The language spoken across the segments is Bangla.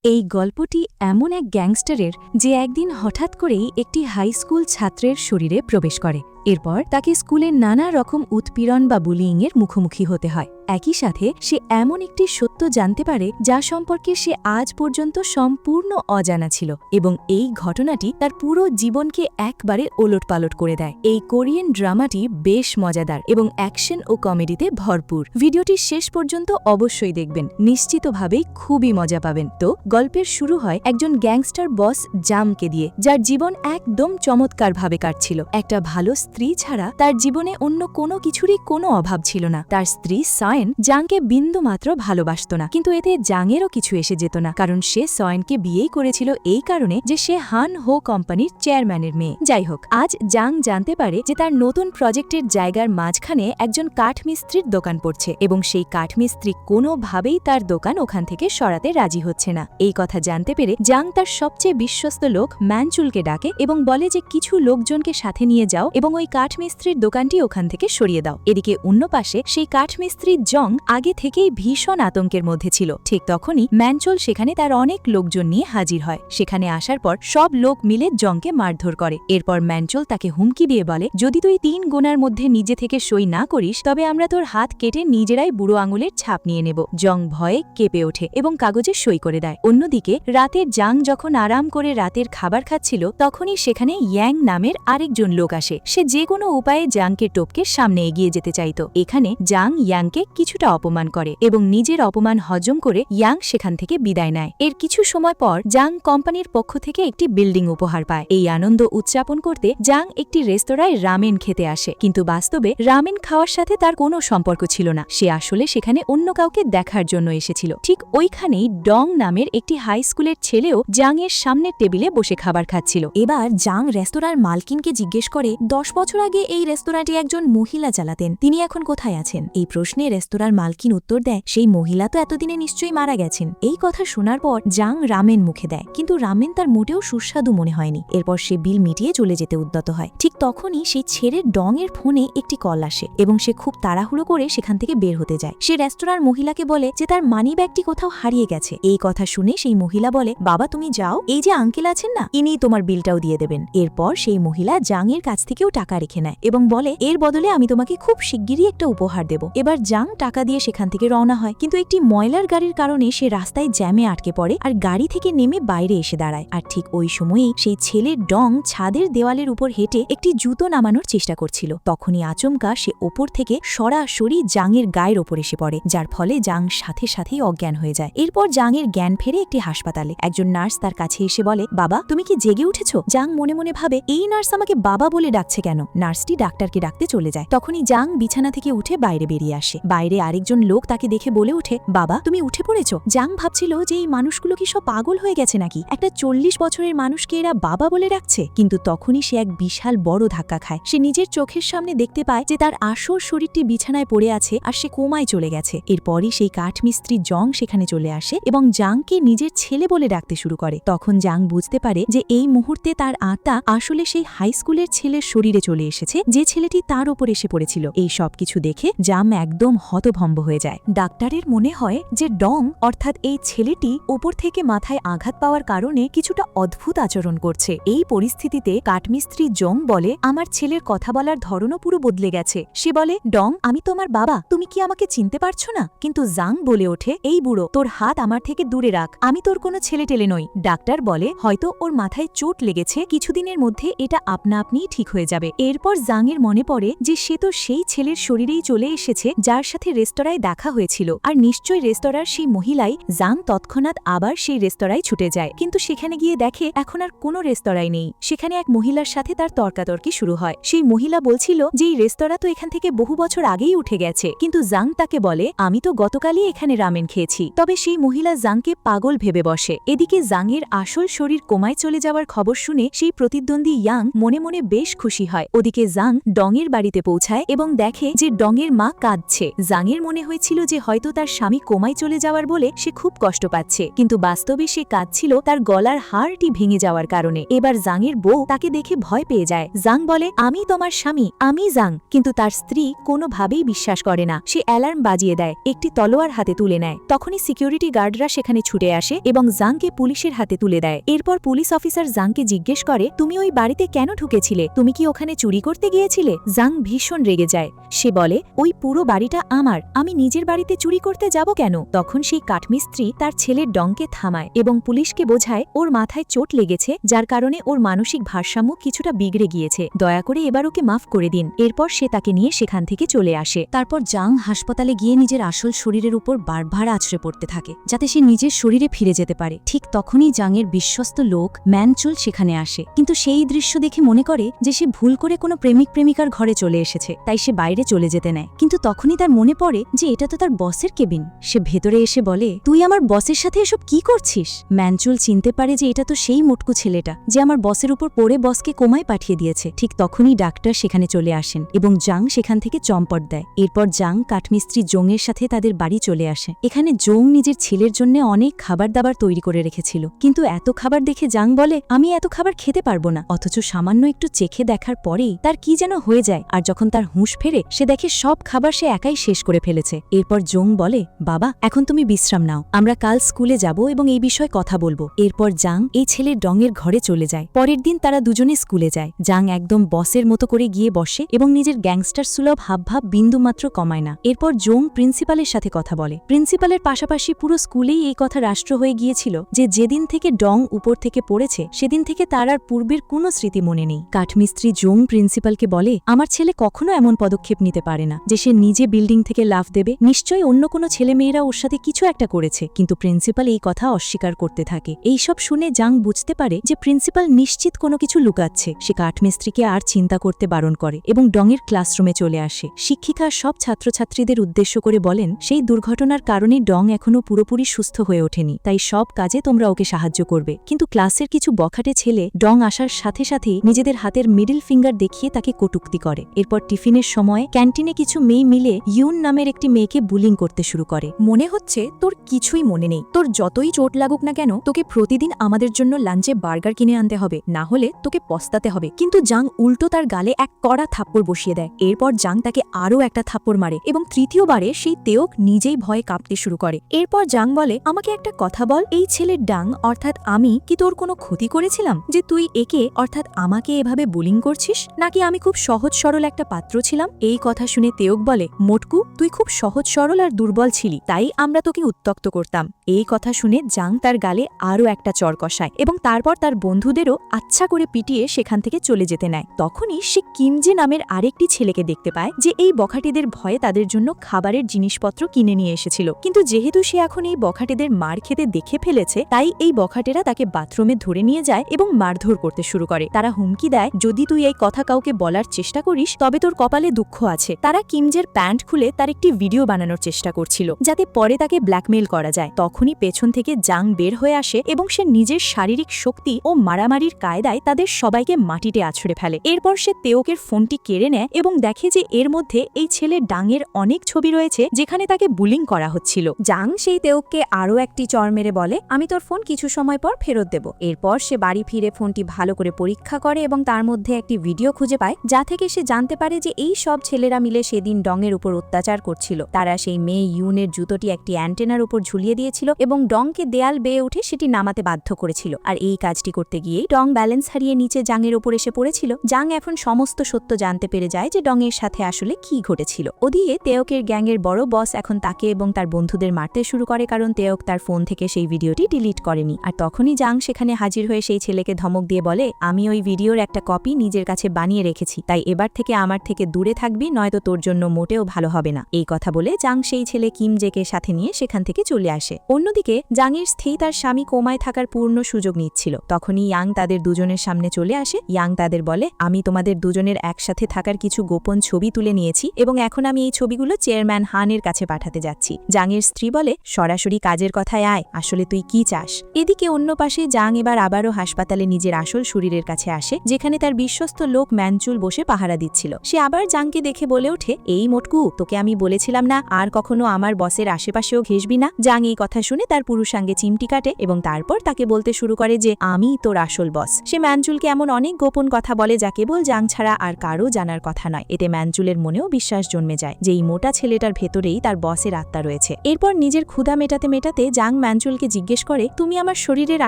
এই গল্পটি এমন এক গ্যাংস্টারের যে একদিন হঠাৎ করেই একটি হাই স্কুল ছাত্রের শরীরে প্রবেশ করে। এরপর তাকে স্কুলের নানা রকম উৎপীড়ন বা বুলিংয়ের মুখোমুখি হতে হয়। একই সাথে সে এমন একটি সত্য জানতে পারে যা সম্পর্কে সে আজ পর্যন্ত সম্পূর্ণ অজানা ছিল, এবং এই ঘটনাটি তার পুরো জীবনকে একবারে ওলটপালট করে দেয়। এই কোরিয়ান ড্রামাটি বেশ মজাদার এবং অ্যাকশন ও কমেডিতে ভরপুর। ভিডিওটি শেষ পর্যন্ত অবশ্যই দেখবেন, নিশ্চিতভাবেই খুবই মজা পাবেন। তো গল্পের শুরু হয় একজন গ্যাংস্টার বস জামকে দিয়ে, যার জীবন একদম চমৎকারভাবে কাটছিল। একটা ভালো স্ত্রী ছাড়া তার জীবনে অন্য কোনো কিছুরই কোনো অভাব ছিল না। তার স্ত্রী সয়েন জাংকে বিন্দুমাত্র ভালোবাসত না, কিন্তু এতে জাংয়েরও কিছু এসে যেত না, কারণ সে সয়েনকে বিয়েই করেছিল এই কারণে যে সে হান হো কোম্পানির চেয়ারম্যানের মেয়ে। যাই হোক, আজ জাং জানতে পারে যে তার নতুন প্রজেক্টের জায়গার মাঝখানে একজন কাঠমিস্ত্রির দোকান পড়ছে, এবং সেই কাঠমিস্ত্রি কোনোভাবেই তার দোকান ওখান থেকে সরাতে রাজি হচ্ছে না। এই কথা জানতে পেরে জাং তার সবচেয়ে বিশ্বস্ত লোক ম্যানচুলকে ডাকে এবং বলে যে কিছু লোকজনকে সাথে নিয়ে যাও এবং ওই কাঠমিস্ত্রির দোকানটি ওখান থেকে সরিয়ে দাও। এদিকে অন্য পাশে সেই কাঠমিস্ত্রি জং আগে থেকেই ভীষণ আতঙ্কের মধ্যে ছিল। ঠিক তখনই ম্যানচুল সেখানে তার অনেক লোকজন নিয়ে হাজির হয়। সেখানে আসার পর সব লোক মিলে জংকে মারধর করে। এরপর ম্যানচুল তাকে হুমকি দিয়ে বলে, যদি তুই 3 গোনার মধ্যে নিজে থেকে সই না করিস তবে আমরা তোর হাত কেটে নিজেরাই বুড়ো আঙুলের ছাপ নিয়ে নেব। জং ভয়ে কেঁপে ওঠে এবং কাগজে সই করে দেয়। অন্যদিকে রাতের জাং যখন আরাম করে রাতের খাবার খাচ্ছিল, তখনই সেখানে ইয়াং নামের আরেকজন লোক আসে। সে যে কোনো উপায়ে জাংকে টপকে সামনে এগিয়ে যেতে চাইত। এখানে জাং ইয়াংকে কিছুটা অপমান করে এবং নিজের অপমান হজম করে ইয়াং সেখান থেকে বিদায় নেয়। এর কিছু সময় পর জাং কোম্পানির পক্ষ থেকে একটি বিল্ডিং উপহার পায়। এই আনন্দ উদযাপন করতে জাং একটি রেস্তোরাঁয় রামেন খেতে আসে, কিন্তু বাস্তবে রামেন খাওয়ার সাথে তার কোনো সম্পর্ক ছিল না। সে আসলে সেখানে অন্য কাউকে দেখার জন্য এসেছিল। ঠিক ওইখানেই ডং নামের একটি হাই স্কুলের ছেলেও জাং এর সামনের টেবিলে বসে খাবার খাচ্ছিল। এবার জাং রেস্তোরাঁর মালকিনকে জিজ্ঞেস করে 10 বছর আগে এই রেস্তোরাঁটি একজন মহিলা চালাতেন, তিনি এখন কোথায় আছেন? এই প্রশ্নে রেস্তোরাঁর মালকিন উত্তর দেয়, সেই মহিলা তো এতদিনে নিশ্চয়ই মারা গেছেন। এই কথা শোনার পর জাং রামেন মুখে দেয়, কিন্তু রামেন তার মোটেও সুস্বাদু মনে হয়নি। এরপর সে বিল মিটিয়ে চলে যেতে উদ্যত হয়। ঠিক তখনই সেই ছেলের ডং এর ফোনে একটি কল আসে এবং সে খুব তাড়াহুড়ো করে সেখান থেকে বের হতে যায়। সে রেস্তোরাঁর মহিলাকে বলে যে তার মানি ব্যাগটি কোথাও হারিয়ে গেছে। এই কথা শুনে সেই মহিলা বলে, বাবা তুমি যাও, এই যে আঙ্কেল আছেন না, ইনি তোমার বিলটাও দিয়ে দেবেন। এরপর সেই মহিলা জাং এর কাছ থেকেও টাকা রেখে নেয় এবং বলে, এর বদলে আমি তোমাকে খুব শিগগিরই একটা উপহার দেব। এবার জাং টাকা দিয়ে সেখান থেকে রওনা হয়, কিন্তু একটি ময়লার গাড়ির কারণে সে রাস্তায় জ্যামে আটকে পড়ে আর গাড়ি থেকে নেমে বাইরে এসে দাঁড়ায়। আর ঠিক ওই সময়েই সেই ছেলের ডং ছাদের দেওয়ালের উপর হেঁটে একটি জুতো নামানোর চেষ্টা করছিল। তখনই আচমকা সে ওপর থেকে সরাসরি জাংয়ের গায়ের ওপর এসে পড়ে, যার ফলে জাং সাথে সাথেই অজ্ঞান হয়ে যায়। এরপর জাংয়ের জ্ঞান ফেরে একটি হাসপাতালে। একজন নার্স তার কাছে এসে বলে, বাবা তুমি কি জেগে উঠেছ? জাং মনে মনে ভাবে, এই নার্স আমাকে বাবা বলে ডাকছে কেন? নার্সটি ডাক্তারকে ডাকতে চলে যায়। তখনই জাং বিছানা থেকে উঠে বাইরে বেরিয়ে আসে। বাইরে আরেকজন লোক তাকে দেখে বলে ওঠে, বাবা তুমি উঠে পড়েছ? জাং ভাবছিল যে এই মানুষগুলো কি সব পাগল হয়ে গেছে নাকি, একটা 40 বছরের মানুষকে এরা বাবা বলে ডাকছে। কিন্তু তখনই সে এক বিশাল বড় ধাক্কা খায়। সে নিজের চোখের সামনে দেখতে পায় যে তার আসল শরীরটি বিছানায় পড়ে আছে আর সে কোমায় চলে গেছে। এরপরই সেই কাঠমিস্ত্রি জং সেখানে চলে আসে এবং জাংকে নিজের ছেলে বলে ডাকতে শুরু করে। তখন জাং বুঝতে পারে যে এই মুহূর্তে তার আত্মা আসলে সেই হাই স্কুলের ছেলের শরীরে চলে এসেছে, যে ছেলেটি তার ওপর এসে পড়েছিল। এই সব কিছু দেখে জাং একদম হতভম্ব হয়ে যায়। ডাক্তারের মনে হয় যে ডং অর্থাৎ এই ছেলেটি ওপর থেকে মাথায় আঘাত পাওয়ার কারণে কিছুটা অদ্ভুত আচরণ করছে। এই পরিস্থিতিতে কাঠমিস্ত্রি জং বলে, আমার ছেলের কথা বলার ধরনও পুরো বদলে গেছে। সে বলে, ডং আমি তোমার বাবা, তুমি কি আমাকে চিনতে পারছো না? কিন্তু জাং বলে ওঠে, এই বুড়ো, তোর হাত আমার থেকে দূরে রাখ, আমি তোর কোনো ছেলে টেলে নই। ডাক্তার বলে, হয়তো ওর মাথায় চোট লেগেছে, কিছুদিনের মধ্যে এটা আপনা আপনিই ঠিক হয়ে যাবে। এরপর জাং এর মনে পড়ে যে সে তো সেই ছেলের শরীরেই চলে এসেছে যার সাথে রেস্তোরাঁয় দেখা হয়েছিল, আর নিশ্চয়ই রেস্তোরাঁর সেই মহিলাই। জাং তৎক্ষণাৎ আবার সেই রেস্তোরাঁয় ছুটে যায়, কিন্তু সেখানে গিয়ে দেখে এখন আর কোনো রেস্তোরাঁই নেই। সেখানে এক মহিলার সাথে তার তর্কাতর্কি শুরু হয়। সেই মহিলা বলছিল যে এই রেস্তোরাঁ তো এখান থেকে বহু বছর আগেই উঠে গেছে, কিন্তু জাং তাকে বলে, আমি তো গতকালই এখানে রামেন খেয়েছি। তবে সেই মহিলা জাংকে পাগল ভেবে বসে। এদিকে জাংয়ের আসল শরীর কোমায় চলে যাওয়ার খবর শুনে সেই প্রতিদ্বন্দ্বী ইয়াং মনে মনে বেশ খুশি হয়। ওদিকে জাং ডংয়ের বাড়িতে পৌঁছায় এবং দেখে যে ডংয়ের মা কাঁদছে। জাংয়ের মনে হয়েছিল যে হয়তো তার স্বামী কোমায় চলে যাওয়ার বলে সে খুব কষ্ট পাচ্ছে, কিন্তু বাস্তবে সে কাঁদছিল তার গলার হাড়টি ভেঙে যাওয়ার কারণে। এবার জাংয়ের বউ তাকে দেখে ভয় পেয়ে যায়। জাং বলে, আমি তোমার স্বামী, আমি জাং। কিন্তু তার স্ত্রী কোনোভাবেই বিশ্বাস করে না। সে অ্যালার্ম বাজিয়ে দেয়, একটি তলোয়ার হাতে তুলে নেয়। তখনই সিকিউরিটি গার্ডরা সেখানে ছুটে আসে এবং জাংকে পুলিশের হাতে তুলে দেয়। এরপর পুলিশ অফিসার জাংকে জিজ্ঞেস করে, তুমি ওই বাড়িতে কেন ঢুকেছিলে? তুমি কি ওখানে চুরি করতে গিয়েছিলে? জাং ভীষণ রেগে যায়। সে বলে, ওই পুরো বাড়িটা আমার, আমি নিজের বাড়িতে চুরি করতে যাব কেন? তখন সেই কাঠমিস্ত্রি তার ছেলের ডংকে থামায় এবং পুলিশকে বোঝায় ওর মাথায় চোট লেগেছে, যার কারণে ওর মানসিক ভারসাম্য কিছুটা বিগড়ে গিয়েছে, দয়া করে এবার ওকে মাফ করে দিন। এরপর সে তাকে নিয়ে সেখান থেকে চলে আসে। তারপর জাং হাসপাতালে গিয়ে নিজের আসল শরীরের উপর বারবার আছড়ে পড়তে থাকে, যাতে সে নিজের শরীরে ফিরে যেতে পারে। ঠিক তখনই জাংয়ের বিশ্বস্ত লোক ম্যানচুল সেখানে আসে, কিন্তু সেই দৃশ্য দেখে মনে করে যে সে ভুল করে কোনো প্রেমিক প্রেমিকার ঘরে চলে এসেছে, তাই সে বাইরে চলে যেতে নেয়। কিন্তু তখনই তার মনে পড়ে যে এটা তো তার বসের কেবিন। সে ভেতরে এসে বলে, তুই আমার বসের সাথে এসব কি করছিস? ম্যানচুল চিনতে পারে যে এটা তো সেই মোটকু ছেলেটা যে আমার বসের উপর পড়ে বসকে কোমায় পাঠিয়ে দিয়েছে। ঠিক তখনই ডাক্তার সেখানে চলে আসেন এবং জাং সেখান থেকে চম্পট দেয়। এরপর জাং কাঠমিস্ত্রি জোংয়ের সাথে তাদের বাড়ি চলে আসে। এখানে জোং নিজের ছেলের জন্য অনেক খাবার দাবার তৈরি করে রেখেছিল, কিন্তু এত খাবার দেখে জাং বলে, আমি এত খাবার খেতে পারবো না। অথচ সামান্য একটু চেখে দেখার পরেই তার কি যেন হয়ে যায়, আর যখন তার হুঁশ ফেরে সে দেখে সব খাবার সে একাই শেষ করে ফেলেছে। এরপর জোং বলে, বাবা এখন তুমি বিশ্রাম নাও, আমরা কাল স্কুলে যাব এবং এই বিষয়ে কথা বলবো। এরপর জাং এই ছেলের ডংয়ের ঘরে চলে যায়। পরের দিন তারা দুজনে স্কুলে যায়। জাং একদম বসের মতো করে গিয়ে বসে এবং নিজের গ্যাংস্টার সুলভ হাবভাব বিন্দুমাত্র কমায় না। এরপর জোং প্রিন্সিপালের সাথে কথা বলে। প্রিন্সিপালের পাশাপাশি পুরো স্কুলেই এই কথা রাষ্ট্র হয়ে গিয়েছিল যে যেদিন থেকে ডং উপর থেকে পড়েছে সেদিন থেকে তার আর পূর্বের কোনো স্মৃতি মনে নেই। কাঠমিস্ত্রি জোং প্রিন্সিপালকে বলে, আমার ছেলে কখনো এমন পদক্ষেপ নিতে পারে না যে সে নিজে বিল্ডিং থেকে লাফ দেবে, নিশ্চয়ই অন্য কোনো ছেলেমেয়েরা ওর সাথে কিছু একটা করেছে। কিন্তু প্রিন্সিপাল এই কথা অস্বীকার করতে থাকে। এইসব শুনে জাং বুঝতে পারে যে প্রিন্সিপাল নিশ্চিত কোনো কিছু লুকাচ্ছে। সে কাঠমিস্ত্রিকে আর চিন্তা করতে বারণ করে এবং ডংয়ের ক্লাসরুমে চলে আসে। শিক্ষিকা সব ছাত্রছাত্রীদের উদ্দেশ্য করে বলেন, সেই দুর্ঘটনার কারণে ডং এখনো পুরোপুরি সুস্থ হয়ে ওঠেনি, তাই সব কাজে তোমরা ওকে সাহায্য করবে। কিন্তু ক্লাসের কিছু বখাটে ছেলে ডং আসার সাথে সাথেই নিজেদের হাতের মিডল ফিঙ্গার দেখিয়ে তাকে কটূক্তি করে। এরপর টিফিনের সময় ক্যান্টিনে কিছু মেয়ে মিলে ইউন নামের একটি মেয়েকে বুলিং করতে শুরু করে। মনে হচ্ছে তোর কিছুই মনে নেই, তোর যতই চোট লাগুক না কেন তোকে প্রতিদিন আমাদের জন্য লাঞ্চে বার্গার কিনে আনতে হবে, না হলে তোকে পস্তাতে হবে। কিন্তু জাং উল্টো তার গালে এক কড়া থাপ্পড় বসিয়ে দেয়। এরপর জাং তাকে আরও একটা থাপ্পড় মারে এবং তৃতীয়বারে সেই তেওক নিজেই ভয়ে কাঁপতে শুরু করে। এরপর জাং বলে, আমাকে একটা কথা বল, এই ছেলের ডাং অর্থাৎ আমি কি তোর কোনো ক্ষতি করেছিলাম যে তুই একে অর্থাৎ আমাকে এভাবে বুলিং করছিস? নাকি আমি খুব সহজ সরল একটা পাত্র ছিলাম? এই কথা শুনে তেওক বলে, মোটকু তুই খুব সহজ সরল আর দুর্বল ছিলি, তাই আমরা তোকে উত্ত্যক্ত করতাম। এই কথা শুনে জাং তার গালে আরও একটা চড় কষায় এবং তারপর তার বন্ধুদেরও আচ্ছা করে পিটিয়ে সেখান থেকে চলে যেতে নেয়। তখনই সে কিমজে নামের আরেকটি ছেলেকে দেখতে পায় যে এই বখাটেদের ভয়ে তাদের জন্য খাবারের জিনিসপত্র কিনে নিয়ে এসেছিল। কিন্তু যেহেতু সে এখন এই বখাটেদের মার খেতে দেখে ফেলেছে, তাই এই বখাটেরা তাকে বাথরুমে ধরে নিয়ে যায় এবং মারধর করতে শুরু করে। তারা হুমকি দেয়, যদি তুই এই কথা কাউকে বলার চেষ্টা করিস তবে তোর কপালে দুঃখ আছে। তারা কিমজের প্যান্ট খুলে তার একটি ভিডিও বানানোর চেষ্টা করছিল যাতে পরে তাকে ব্ল্যাকমেইল করা যায়। তখনই পেছন থেকে জাং বের হয়ে আসে এবং সে নিজের শারীরিক শক্তি ও মারামারির কায়দায় তাদের সবাইকে মাটিতে আছড়ে ফেলে। এরপর সে তেওকের ফোনটি কেড়ে নেয় এবং দেখে যে এর মধ্যে এই ছেলে ডাংয়ের অনেক ছবি রয়েছে যেখানে তাকে বুলিং করা হচ্ছিল। জাং সেই তেওককে আরও একটি চড় মেরে বলে, আমি তোর ফোন কিছু সময় পর ফেরত দেব। এরপর সে বাড়ি ফিরে ফোনটি ভালো করে পরীক্ষা করে এবং তার মধ্যে একটি ভিডিও খুঁজে পায় যা থেকে সে জানতে পারে যে এই সব ছেলেরা মিলে সেদিন ডংয়ের উপর অত্যাচার করছিল। তারা সেই মেয়ে ইউনের জুতোটি একটি অ্যান্টেনার উপর ঝুলিয়ে দিয়েছিল এবং ডংকে দেয়াল বেয়ে উঠে সেটি নামাতে বাধ্য করেছিল। আর এই কাজটি করতে গিয়েই ডং ব্যালেন্স হারিয়ে নিচে জাংয়ের ওপর এসে পড়েছিল। জাং এখন সমস্ত সত্য জানতে পেরে যায় যে ডংয়ের সাথে আসলে কি ঘটেছিল। ওদিকে তেওকের গ্যাংয়ের বড় বস এখন তাকে এবং তার বন্ধুদের মারতে শুরু করে, কারণ তেওক তার ফোন থেকে সেই ভিডিওটি ডিলিট করেনি। আর তখনই জাং সেখানে হাজির হয়ে সেই ছেলেকে ধমক দিয়ে বলে, আমি ওই ভিডিওর একটা কপি নিজের কাছে বানিয়ে রেখেছি, তাই এবার থেকে আমার থেকে দূরে থাকবি, নয়তো তোর জন্য মোটেও ভালো হবে না। এই কথা বলে জাং সেই ছেলে কিম জেকে সাথে নিয়ে সেখান থেকে চলে আসে। অন্যদিকে জাংয়ের স্ত্রী তার স্বামী কোমায় থাকার পূর্ণ সুযোগ নিচ্ছিল। তখনই ইয়াং তাদের দুজনের সামনে চলে আসে। ইয়াং তাদের বলে, আমি তোমাদের দুজনের একসাথে থাকার কিছু গোপন ছবি তুলে নিয়েছি এবং এখন আমি এই ছবিগুলো চেয়ারম্যান হানের কাছে পাঠাতে যাচ্ছি। জাংয়ের স্ত্রী বলে, সরাসরি কাজের কথায় আয়, আসলে তুই কি চাস? এদিকে অন্য পাশে জাং এবার আবারও হাসপাতালে নিজের আসল শরীরের কাছে আসে, যেখানে তার বিশ্বস্ত লোক ম্যানচুল বসে পাহারা দিচ্ছিল। সে আবার জাংকে দেখে বলে ওঠে, এই মোটকু, তোকে তোকে আমি বলেছিলাম না আর কখনো আমার বসের আশেপাশেও ঘেসবি না। জাং এই কথা শুনে তার পুরুষাঙ্গে চিমটি কাটে এবং তারপর তাকে বলতে শুরু করে যে আমি তোর আসল বস। সে ম্যানচুলকে এমন অনেক গোপন কথা বলে যা কেবল জাং ছাড়া আর কারও জানার কথা নয়। এতে ম্যানচুলের মনেও বিশ্বাস জন্মে যায় যে এই মোটা ছেলেটার ভেতরেই তার বসের আত্মা রয়েছে। এরপর নিজের ক্ষুধা মেটাতে মেটাতে জাং ম্যানচুলকে জিজ্ঞেস করে, তুমি আমার শরীরের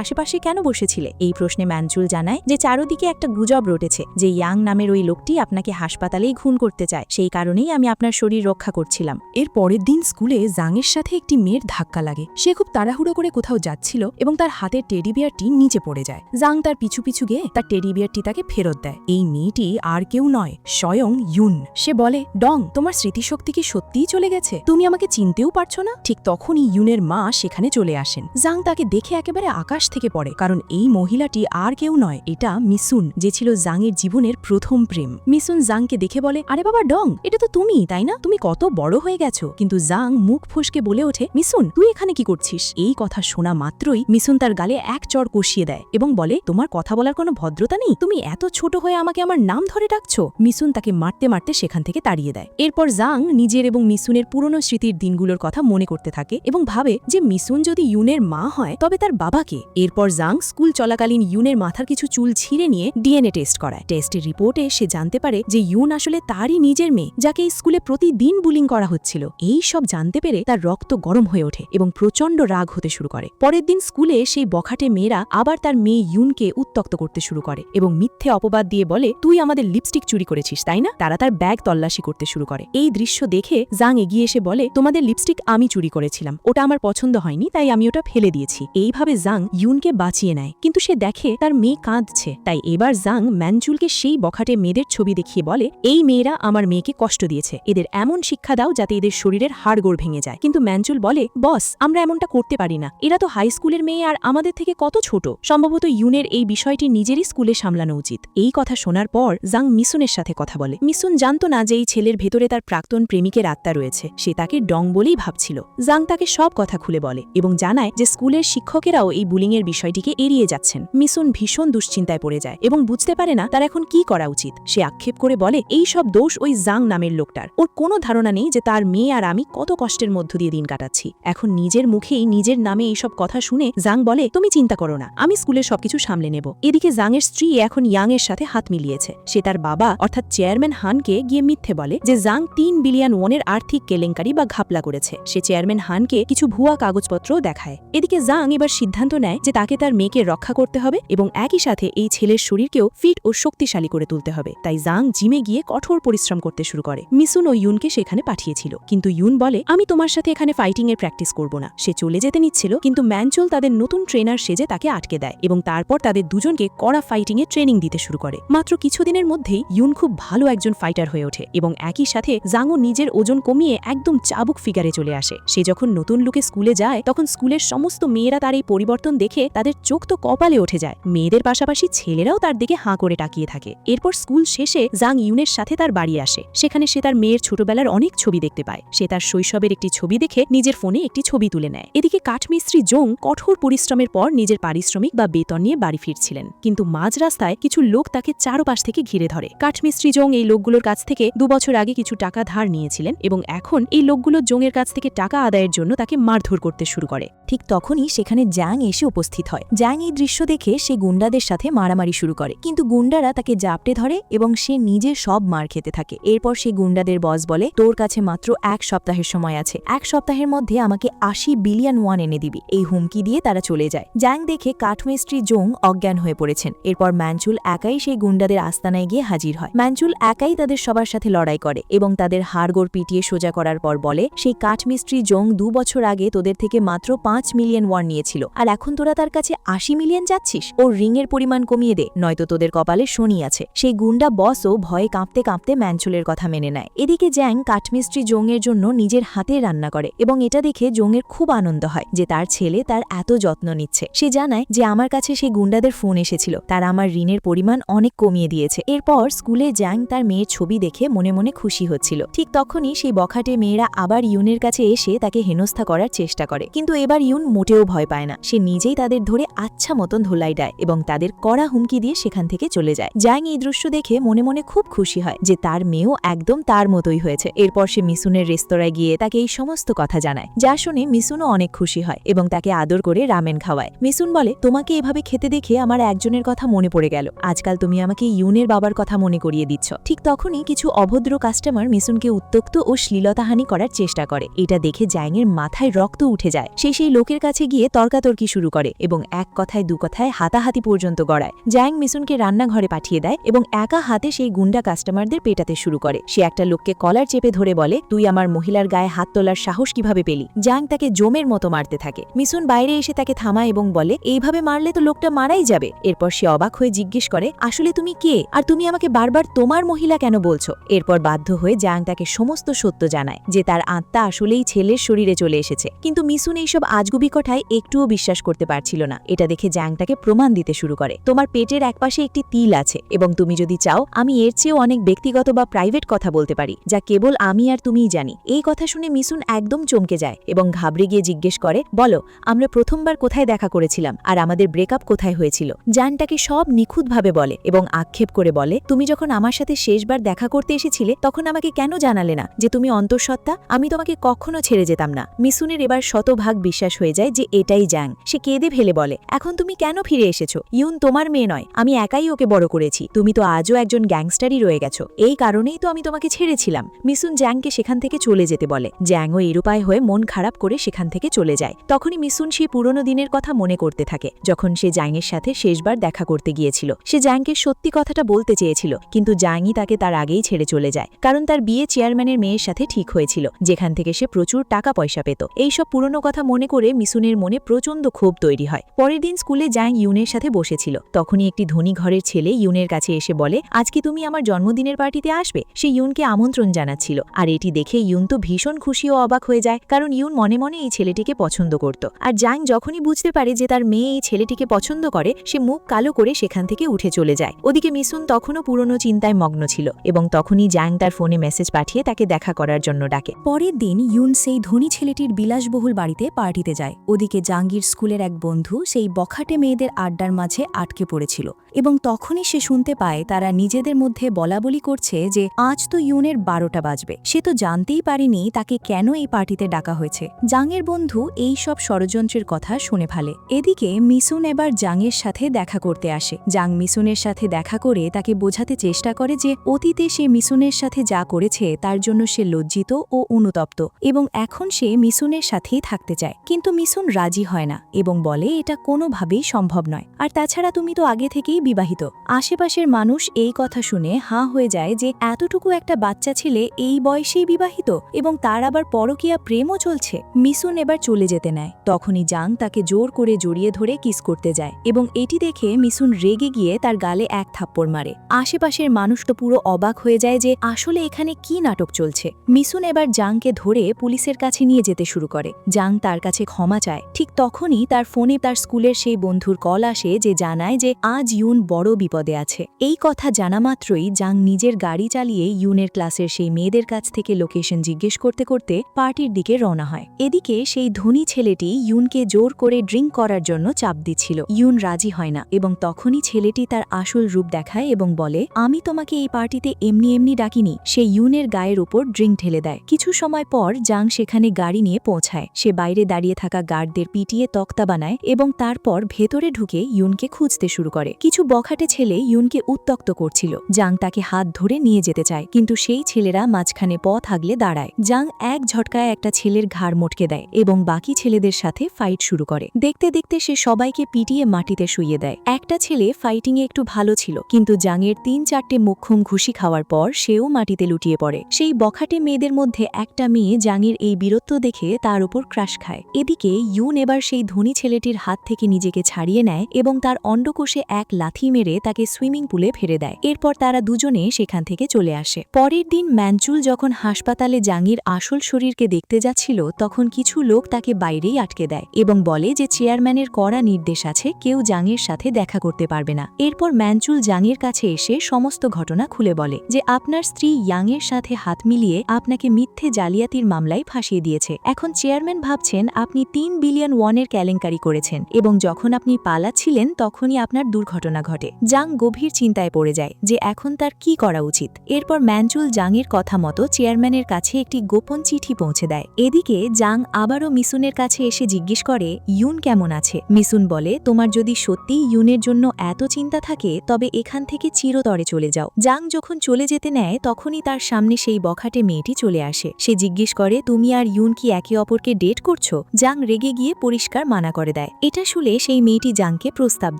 আশেপাশে কেন বসেছিলে? এই প্রশ্নে ম্যানচুল জানায় যে চারদিকে একটা গুজব রটেছে যে ইয়াং নামের ওই লোকটি আপনাকে হাসপাতালেই খুন করতে চায়, সেই কারণেই আমি আপনার শরীর রক্ষা করছিলাম। এর পরের দিন স্কুলে জাংয়ের সাথে একটি মেয়ের ধাক্কা লাগে। সে খুব তাড়াহুড়ো করে কোথাও যাচ্ছিল এবং তার হাতের টেডি বিয়ারটি নিচে পড়ে যায়। জাং তার পিছু পিছু গিয়ে তার টেডি বিয়ারটি তাকে ফেরত দেয়। এই মেয়েটি আর কেউ নয়, স্বয়ং ইউন। সে বলে, ডং, তোমার স্মৃতিশক্তি কি সত্যিই চলে গেছে? তুমি আমাকে চিনতেও পারছো না? ঠিক তখনই ইউনের মা সেখানে চলে আসেন। জাং তাকে দেখে একেবারে আকাশ থেকে পড়ে, কারণ এই মহিলাটি আর কেউ নয়, এটা মিসুন, যে ছিল জাংয়ের জীবনের প্রথম প্রেম। মিসুন জাংকে দেখে বলে, আরে বাবা ডং, এটা তো তুমি, তাই না? তুমি কত বড় হয়ে গেছো। কিন্তু জাং মুখ ফসকে বলে ওঠে, মিসুন, তুই এখানে কি করছিস? এই কথা শোনা মাত্রই মিসুন তার গালে এক চড় কষিয়ে দেয় এবং বলে, তোমার কথা বলার কোনো ভদ্রতা নেই? তুমি এত ছোট হয়ে আমাকে আমার নাম ধরে ডাকছো? মিসুন তাকে মারতে মারতে সেখান থেকে তাড়িয়ে দেয়। এরপর জাং নিজের এবং মিসুনের পুরনো স্মৃতির দিনগুলোর কথা মনে করতে থাকে এবং ভাবে যে মিসুন যদি ইউনের মা হয় তবে তার বাবাকে। এরপর জাং স্কুল চলাকালীন ইউনের মাথার কিছু চুল ছিঁড়ে নিয়ে ডিএনএ টেস্ট করায়। টেস্টের রিপোর্টে সে জানতে পারে যে ইউন আসলে তারই নিজের মেয়ে, যাকে স্কুলে প্রতিদিন বুলিং করা হচ্ছিল। এই সব জানতে পেরে তার রক্ত গরম হয়ে ওঠে এবং প্রচণ্ড রাগ হতে শুরু করে। পরের দিন স্কুলে সেই বখাটে মেয়েরা আবার তার মেয়ে ইউনকে উত্ত্যক্ত করতে শুরু করে এবং মিথ্যে অপবাদ দিয়ে বলে, তুই আমাদের লিপস্টিক চুরি করেছিস, তাই না? তারা তার ব্যাগ তল্লাশি করতে শুরু করে। এই দৃশ্য দেখে জাং এগিয়ে এসে বলে, তোমাদের লিপস্টিক আমি চুরি করেছিলাম, ওটা আমার পছন্দ হয়নি, তাই আমি ওটা ফেলে দিয়েছি। এইভাবে জাং ইউনকে বাঁচিয়ে নেয়, কিন্তু সে দেখে তার মেয়ে কাঁদছে। তাই এবার জাং ম্যানচুলকে সেই বখাটে মেয়েদের ছবি দেখিয়ে বলে, এই মেয়েরা আমার মেয়েকে কষ্ট দিয়েছে, এদের এমন শিক্ষা দাও যাতে এদের শরীরের হাড়গোড় ভেঙে যায়। কিন্তু ম্যানচুল বলে, বস, আমরা এমনটা করতে পারি না, এরা তো হাই স্কুলের মেয়ে আর আমাদের থেকে কত ছোট। সম্ভবত ইউনের এই বিষয়টি নিজেরই স্কুলে সামলানো উচিত। এই কথা শোনার পর জাং মিসুনের সাথে কথা বলে। মিসুন জানতো না যে এই ছেলের ভেতরে তার প্রাক্তন প্রেমিকের আত্মা রয়েছে। সে তাকে ডং বলেই ভাবছিল। জাং তাকে সব কথা খুলে বলে এবং জানায় যে স্কুলের শিক্ষকেরাও এই বুলিংয়ের বিষয়টিকে এড়িয়ে যাচ্ছেন। মিসুন ভীষণ দুশ্চিন্তায় পড়ে যায় এবং বুঝতে পারে না তার এখন কি করা উচিত। সে আক্ষেপ করে বলে, এই সব দোষ ওই জাং নামের লোকটার। ওর কোনো ধারণা নেই যে তার মেয়ে আর আমি কত কষ্টের মধ্য দিয়ে দিন কাটাচ্ছি। এখন নিজের মুখেই নিজের নামে এইসব কথা শুনে জাং বলে, তুমি চিন্তা করো না, আমি স্কুলের সবকিছু সামলে নেব। এদিকে জাংয়ের স্ত্রী এখন ইয়াং এর সাথে হাত মিলিয়েছে। সে তার বাবা অর্থাৎ চেয়ারম্যান হানকে গিয়ে মিথ্যে বলে যে জাং 3 বিলিয়ন ওয়ানের আর্থিক কেলেঙ্কারি বা ঘাপলা করেছে। সে চেয়ারম্যান হানকে কিছু ভুয়া কাগজপত্রও দেখায়। এদিকে জাং এবার সিদ্ধান্ত নেয় যে তাকে তার মেয়েকে রক্ষা করতে হবে এবং একই সাথে এই ছেলের শরীরকেও ফিট ও শক্তিশালী করে তুলতে হবে। তাই জাং জিমে গিয়ে কঠোর পরিশ্রম করতে শুরু করে। মিসুন ও ইউনকে সেখানে পাঠিয়েছিল, কিন্তু ইউন বলে, আমি তোমার সাথে এখানে ফাইটিং এর প্র্যাকটিস করব না। সে চলে যেতে নিচ্ছিল, কিন্তু ম্যানচুল তাদের নতুন ট্রেনার সেজে তাকে আটকে দেয় এবং তারপর তাদের দুজনকে কড়া ফাইটিং এ ট্রেনিং দিতে শুরু করে। মাত্র কিছুদিনের মধ্যেই ইউন খুব ভালো একজন ফাইটার হয়ে ওঠে এবং একই সাথে জাংও নিজের ওজন কমিয়ে একদম চাবুক ফিগারে চলে আসে। সে যখন নতুন লুকে স্কুলে যায় তখন স্কুলের সমস্ত মেয়েরা তার এই পরিবর্তন দেখে তাদের চোখ তো কপালে উঠে যায়। মেয়েদের পাশাপাশি ছেলেরাও তার দিকে হাঁ করে তাকিয়ে থাকে। এরপর স্কুল শেষে জাং ইউনের সাথে তার বাড়ি আসে। সেখানে সে তার মেয়ের ছোটবেলার অনেক ছবি দেখতে পায়। সে তার শৈশবের একটি ছবি দেখে নিজের ফোনে একটি ছবি তুলে নেয়। এদিকে কাঠমিস্ত্রি জং কঠোর পরিশ্রমের পর নিজের পারিশ্রমিক বা বেতন নিয়ে বাড়ি ফিরছিলেন, কিন্তু মাঝ রাস্তায় কিছু লোক তাকে চারপাশ থেকে ঘিরে ধরে। কাঠমিস্ত্রি জং এই লোকগুলোর কাছ থেকে 2 বছর আগে কিছু টাকা ধার নিয়েছিলেন এবং এখন এই লোকগুলো জংয়ের কাছ থেকে টাকা আদায়ের জন্য তাকে মারধর করতে শুরু করে। ঠিক তখনই সেখানে জাং এসে উপস্থিত হয়। জাং এই দৃশ্য দেখে সে গুন্ডাদের সাথে মারামারি শুরু করে, কিন্তু গুন্ডারা তাকে জাপটে ধরে এবং সে নিজে সব মার খেতে থাকে। এরপর সে গুন্ডাদের বস বলে, তোর কাছে মাত্র 1 সপ্তাহের সময় আছে, 1 সপ্তাহের মধ্যে আমাকে 80 বিলিয়ন ওয়ান এনে দিবি। এই হুমকি দিয়ে তারা চলে যায়। জাং দেখে কাঠমিস্ত্রি জং অজ্ঞান হয়ে পড়েছেন। এরপর ম্যানচুল একাই সেই গুন্ডাদের আস্তানায় গিয়ে হাজির হয়। ম্যানচুল একাই তাদের সবার সাথে লড়াই করে এবং তাদের হাড়গোড় পিটিয়ে সোজা করার পর বলে, সেই কাঠমিস্ত্রি জং 2 বছর আগে তোদের থেকে মাত্র 5 মিলিয়ন ওয়ান নিয়েছিল, আর এখন তোরা তার কাছে 80 মিলিয়ন যাচ্ছিস। ওর রিংয়ের পরিমাণ কমিয়ে দে, নয়তো তোদের কপালে শনি আছে। সেই গুন্ডা বসও ভয়ে কাঁপতে কাঁপতে ম্যানচুলের কথা মেনে নেয়। এদিকে জ্যাং কাঠমিস্ত্রি জংয়ের জন্য নিজের হাতে রান্না করে এবং এটা দেখে জংয়ের খুব আনন্দ হয় যে তার ছেলে তার এত যত্ন নিচ্ছে। সে জানায় যে আমার কাছে সেই গুন্ডাদের ফোন এসেছিল, তারা আমার ঋণের পরিমাণ অনেক কমিয়ে দিয়েছে। এরপর স্কুলে জ্যাং তার মেয়ের ছবি দেখে মনে মনে খুশি হচ্ছিল। ঠিক তখনই সেই বখাটে মেয়েরা আবার ইউনের কাছে এসে তাকে হেনস্থা করার চেষ্টা করে, কিন্তু এবার ইউন মোটেও ভয় পায় না। সে নিজেই তাদের ধরে আচ্ছা মতন ধোলাই দেয় এবং তাদের কড়া হুমকি দিয়ে সেখান থেকে চলে যায়। জ্যাং এই দৃশ্য দেখে মনে মনে খুব খুশি হয় যে তার মেয়েও একদম তার মতোই হয়েছে। এরপর সে মিসুনের রেস্তোরাঁয় গিয়ে তাকে এই সমস্ত কথা জানায়, যা শুনে মিসুনও অনেক খুশি হয় এবং তাকে আদর করে রামেন খাওয়ায়। মিসুন বলে, তোমাকে এভাবে খেতে দেখে আমার একজনের কথা মনে পড়ে গেল। আজকাল তুমি আমাকে ইউনের বাবার কথা মনে করিয়ে দিচ্ছ। ঠিক তখনই কিছু অভদ্র কাস্টমার মিসুনকে উত্ত্যক্ত ও শ্লীলতাহানি করার চেষ্টা করে। এটা দেখে জ্যাংয়ের মাথায় রক্ত উঠে যায়। সে সেই লোকের কাছে গিয়ে তর্কাতর্কি শুরু করে এবং এক কথায় দু কথায় হাতাহাতি পর্যন্ত গড়ায়। জ্যাং মিসুনকে রান্নাঘরে পাঠিয়ে দেয় এবং একা হাতে সেই গুন্ডা কাস্টমারদের পেটাতে শুরু করে। সে একটা লোককে কলার চেপে ধরে বলে, তুই আমার মহিলার গায়ে হাত তোলার সাহস কিভাবে পেলি? জ্যাং তাকে জমের মতো মারতে থাকে। মিসুন বাইরে এসে তাকে থামায় এবং বলে, এইভাবে মারলে তো লোকটা মারাই যাবে। এরপর সে অবাক হয়ে জিজ্ঞেস করে, আসলে তুমি কে, আর তুমি আমাকে বারবার তোমার মহিলা কেন বলছো? এরপর বাধ্য হয়ে জ্যাং তাকে সমস্ত সত্য জানায় যে তার আত্মা আসলেই ছেলের শরীরে চলে এসেছে। কিন্তু মিসুন এইসব আজগুবি কথায় একটুও বিশ্বাস করতে পারছিল না। এটা দেখে জ্যাং তাকে প্রমাণ দিতে শুরু করে, তোমার পেটের একপাশে একটি তিল আছে এবং তুমি যদি চাও আমি এর চেয়েও অনেক ব্যক্তিগত বা প্রাইভেট কথা বলতে পারি, যা কেবল আমি আর তুমিই জানি। এই কথা শুনে মিসুন একদম চমকে যায় এবং ঘাবড়ে গিয়ে জিজ্ঞেস করে, বলো আমরা প্রথমবার কোথায় দেখা করেছিলাম আর আমাদের ব্রেকআপ কোথায় হয়েছিল? জ্যাং তাকে সব নিখুঁতভাবে বলে এবং আক্ষেপ করে বলে, তুমি যখন আমার সাথে শেষবার দেখা করতে এসেছিলে তখন আমাকে কেন জানালে না যে তুমি অন্তঃসত্ত্বা? আমি তোমাকে কখনো ছেড়ে যেতাম না। মিসুনের এবার শতভাগ বিশ্বাস হয়ে যায় যে এটাই জ্যাং। সে কেঁদে ফেলে বলে, এখন তুমি কেন ফিরে এসেছো? ইউন তোমার মেয়ে নয়, আমি একাই ওকে বড় করেছি। তুমি তো আজও একজন গ্যাংস্টারই রয়ে গেছো। এই কারণেই তো আমি তোমাকে ছেড়েছিলাম। মিসুন জ্যাংকে সেখান থেকে চলে যেতে বলে। জ্যাংও এরূপায় হয়ে মন খারাপ করে সেখান থেকে চলে যায়। তখনই মিসুন সেই পুরনো দিনের কথা মনে করতে থাকে, যখন সে জ্যাংয়ের সাথে শেষবার দেখা করতে গিয়েছিল। সে জ্যাংকে সত্যি কথাটা বলতে চেয়েছিল, কিন্তু জ্যাংই তাকে তার আগেই ছেড়ে চলে যায়, কারণ তার বিয়ে চেয়ারম্যানের মেয়ের সাথে ঠিক হয়েছিল, যেখান থেকে সে প্রচুর টাকা পয়সা পেত। এইসব পুরনো কথা মনে করে মিসুনের মনে প্রচণ্ড ক্ষোভ তৈরি হয়। পরের দিন স্কুলে জ্যাং ইউনের সাথে বসেছিল। তখনই একটি ধনী ঘরের ছেলে ইউনের কাছে এসে বলে, আজকে তুমি আমার জন্মদিনের পার্টিতে আসবে? সে ইউনকে আমন্ত্রণ জানাচ্ছিল। আর এটি দেখে ইউন তো ভীষণ খুশি ও অবাক হয়ে যায়, কারণ ইউন মনে মনে এই ছেলেটিকে পছন্দ করত। আর জ্যাং যখনই বুঝতে পারে যে তার মেয়ে এই ছেলেটিকে পছন্দ করে, সে মুখ কালো করে সেখান থেকে উঠে চলে যায়। ওদিকে মিসুন তখনও পুরনো চিন্তায় মগ্ন ছিল এবং তখনই জ্যাং তার ফোনে মেসেজ পাঠিয়ে তাকে দেখা করার জন্য ডাকে। পরের দিন ইউন সেই ধনী ছেলেটির বিলাসবহুল বাড়িতে পার্টিতে যায়। ওদিকে জাঙ্গির স্কুলের এক বন্ধু সেই বখাটে মেয়েদের আড্ডার মাঝে আটকে পড়েছিল এবং তখনই সে শুনতে পায় তারা নিজেদের মধ্যে বলাবলি করছে যে আজ তো ইউনের 12টা বাজবে। সে তো জানতেই পারেনি তাকে কেন এই পার্টিতে ডাকা হয়েছে। জাংয়ের বন্ধু এই সব ষড়যন্ত্রের কথা শুনে ফেলে। এদিকে মিসুন এবার জাংয়ের সাথে দেখা করতে আসে। জাং মিসুনের সাথে দেখা করে তাকে বোঝাতে চেষ্টা করে যে অতীতে সে মিসুনের সাথে যা করেছে তার জন্য সে লজ্জিত ও অনুতপ্ত এবং এখন সে মিসুনের সাথেই থাকতে চায়। কিন্তু মিসুন রাজি হয় না এবং বলে এটা কোনোভাবেই সম্ভব নয়। আর তাছাড়া তুমি তো আগে থেকেই বিবাহিত। আশেপাশের মানুষ এই কথা শুনে হাঁ হয়ে যায় যে এতটুকু একটা বাচ্চা ছেলে এই বয়সেই বিবাহিত এবং তার আবার পরকীয়া প্রেমও চলছে। মিসুন এবার চলে যেতে নেয়। তখনই জাং তাকে জোর করে জড়িয়ে ধরে কিস করতে যায় এবং এটি দেখে মিসুন রেগে গিয়ে তার গালে এক থাপ্পড় মারে। আশেপাশের মানুষ তো পুরো অবাক হয়ে যায় যে আসলে এখানে কি নাটক চলছে। মিসুন এবার জাংকে ধরে পুলিশের কাছে নিয়ে যেতে শুরু করে। জাং তার কাছে ক্ষমা চায়। ঠিক তখনই তার ফোনে তার স্কুলের সেই বন্ধুর কল আসে যে জানায় যে আজ ইউন বড় বিপদে আছে। এই কথা জানা মাত্রই জাং নিজের গাড়ি চালিয়ে ইউনের ক্লাসের সেই মেয়েদের কাছ থেকে লোকেশন জিজ্ঞেস করতে করতে পার্টির দিকে রওনা হয়। এদিকে সেই ধনী ছেলেটি ইউনকে জোর করে ড্রিঙ্ক করার জন্য চাপ দিচ্ছিল। ইউন রাজি হয় না এবং তখনই ছেলেটি তার আসল রূপ দেখায় এবং বলে, আমি তোমাকে এই পার্টিতে এমনি এমনি ডাকিনি। সে ইউনের গায়ের উপর ড্রিঙ্ক ঢেলে দেয়। কিছু সময় পর জাং সেখানে গাড়ি নিয়ে পৌঁছায়। সে বাইরে দাঁড়িয়ে থাকা গার্ডদের পিটিয়ে তক্তা বানায় এবং তারপর ভেতরে ঢুকে ইউনকে খুঁজতে শুরু করে। কিছু বখাটে ছেলে ইউনকে উত্ত্যক্ত করছিল। জাং তাকে হাত ধরে নিয়ে যেতে চায়, কিন্তু সেই ছেলেরা মাঝখানে পথ আগলে দাঁড়ায়। জাং এক ঝটকায় একটা ছেলের ঘাড় মটকে দেয় এবং বাকি ছেলেদের সাথে ফাইট শুরু করে। দেখতে দেখতে সে সবাইকে পিটিয়ে মাটিতে শুইয়ে দেয়। একটা ছেলে ফাইটিংয়ে একটু ভালো ছিল, কিন্তু জাংয়ের 3-4টে মোক্ষম ঘুষি খাওয়ার পর সেও মাটিতে লুটিয়ে পড়ে। সেই বখাটে মেয়েদের মধ্যে একটা মেয়ে জাংয়ের এই বীরত্ব দেখে তার উপর ক্রাশ খায়। এদিকে ইউন এবার সেই ধনী ছেলেটির হাত থেকে নিজেকে ছাড়িয়ে নেয় এবং তার অন্ডকোষে এক লাথি মেরে তাকে সুইমিং পুলে ফেলে দেয়। এরপর তারা দুজনে সেখান থেকে চলে আসে। পরের দিন ম্যানচুল যখন হাসপাতালে জাংয়ের আসল শরীরকে দেখতে যাচ্ছিল, তখন কিছু লোক তাকে বাইরেই আটকে দেয় এবং বলে যে চেয়ারম্যানের কড়া নির্দেশ আছে কেউ জাংয়ের সাথে দেখা করতে পারবে না। এরপর ম্যানচুল জাংয়ের কাছে এসে সমস্ত ঘটনা খুলে বলে যে আপনার স্ত্রী ইয়াংয়ের সাথে হাত মিলিয়ে আপনাকে মিথ্যে জালিয়াতির মামলায় ফাঁসিয়ে দিয়েছে। এখন চেয়ারম্যান ভাবছেন আপনি 3 বিলিয়ন ওয়ানের কেলেঙ্কারি করেছেন এবং যখন আপনি পালাচ্ছিলেন তখনই আপনার দুর্ঘটনা ঘটে। জাং গভীর চিন্তায় পড়ে যায় যে এখন তার কি করা উচিত। এরপর ম্যানচুল জাংয়ের কথা মতো চেয়ারম্যানের কাছে একটি গোপন চিঠি পৌঁছে দেয়। এদিকে জাং আবারও মিসুনের কাছে এসে জিজ্ঞেস করে ইউন কেমন আছে। মিসুন বলে তোমার যদি সত্যিই ইউনের জন্য এত চিন্তা থাকে তবে এখান থেকে চিরতরে চলে যাও। জাং যখন চলে যেতে নেয় তখনই তার সামনে সেই বখাটে মেয়েটি চলে আসে। সে জিজ্ঞেস করে তুমি আর ইউন কি একে অপরকে ডেট করছো। জাং রেগে গিয়ে পরিষ্কার মানা করে দেয়। এটা শুনে সেই মেয়েটি জাংকে প্রস্তাব